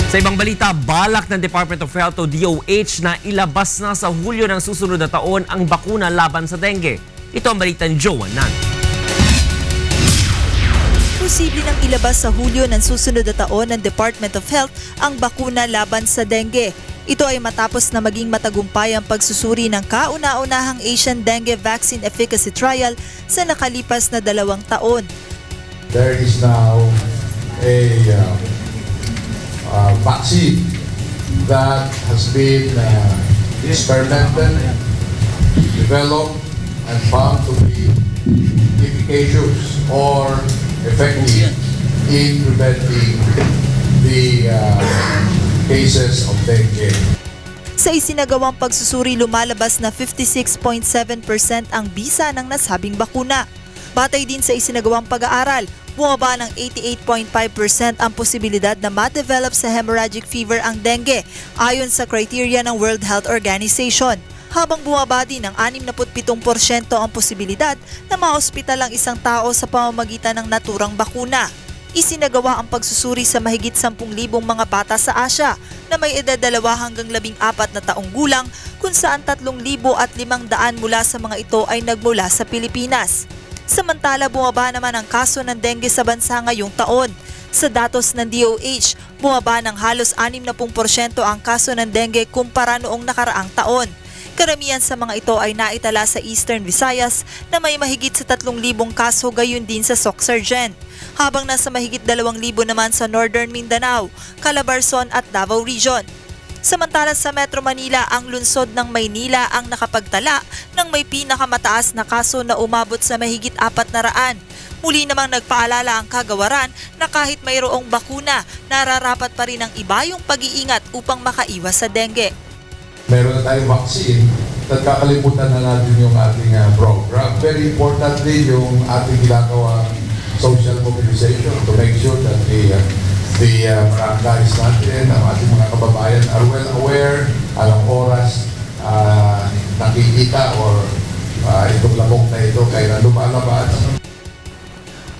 Sa ibang balita, balak ng Department of Health o DOH na ilabas na sa Hulyo ng susunod na taon ang bakuna laban sa dengue. Ito ang balita ni Joan Nan. Posible nang ilabas sa Hulyo ng susunod na taon ng Department of Health ang bakuna laban sa dengue. Ito ay matapos na maging matagumpay ang pagsusuri ng kauna-unahang Asian Dengue Vaccine Efficacy Trial sa nakalipas na 2 taon. There is now a vaccine that has been experimented, developed, and found to be efficacious or effective in preventing the cases of dengue. Sa isinagawang pagsusuri, lumalabas na 56.7% ang bisa ng nasabing bakuna. Batay din sa isinagawang pag-aaral, bumaba ng 88.5% ang posibilidad na ma-develop sa hemorrhagic fever ang dengue ayon sa criteria ng World Health Organization. Habang bumaba din ng 67% ang posibilidad na ma-hospital ang isang tao sa pamamagitan ng naturang bakuna. Isinagawa ang pagsusuri sa mahigit 10,000 mga bata sa Asia na may edad 2 hanggang 14 na taong gulang, kung saan 3,500 mula sa mga ito ay nagmula sa Pilipinas. Samantala, bumaba naman ang kaso ng dengue sa bansa ngayong taon. Sa datos ng DOH, bumaba ng halos 60% ang kaso ng dengue kumpara noong nakaraang taon. Karamihan sa mga ito ay naitala sa Eastern Visayas na may mahigit sa 3,000 kaso, gayon din sa Sorsogon. Habang nasa mahigit 2,000 naman sa Northern Mindanao, Calabarzon at Davao Region. Samantala sa Metro Manila, ang lungsod ng Maynila ang nakapagtala ng may pinakamataas na kaso na umabot sa mahigit 400. Muli namang nagpaalala ang kagawaran na kahit mayroong bakuna, nararapat pa rin ang iba yung pag-iingat upang makaiwas sa dengue. Meron na tayong vaccine, at kakalimutan na natin yung ating program. Very important din yung ating ginagawa social mobilization to make sure that the barangays natin, ang ating mga kababayan are well aware, anong oras nakikita or itong lamok na ito kailan lumalabas.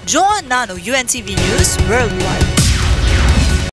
Joan Nano, UNTV News Worldwide.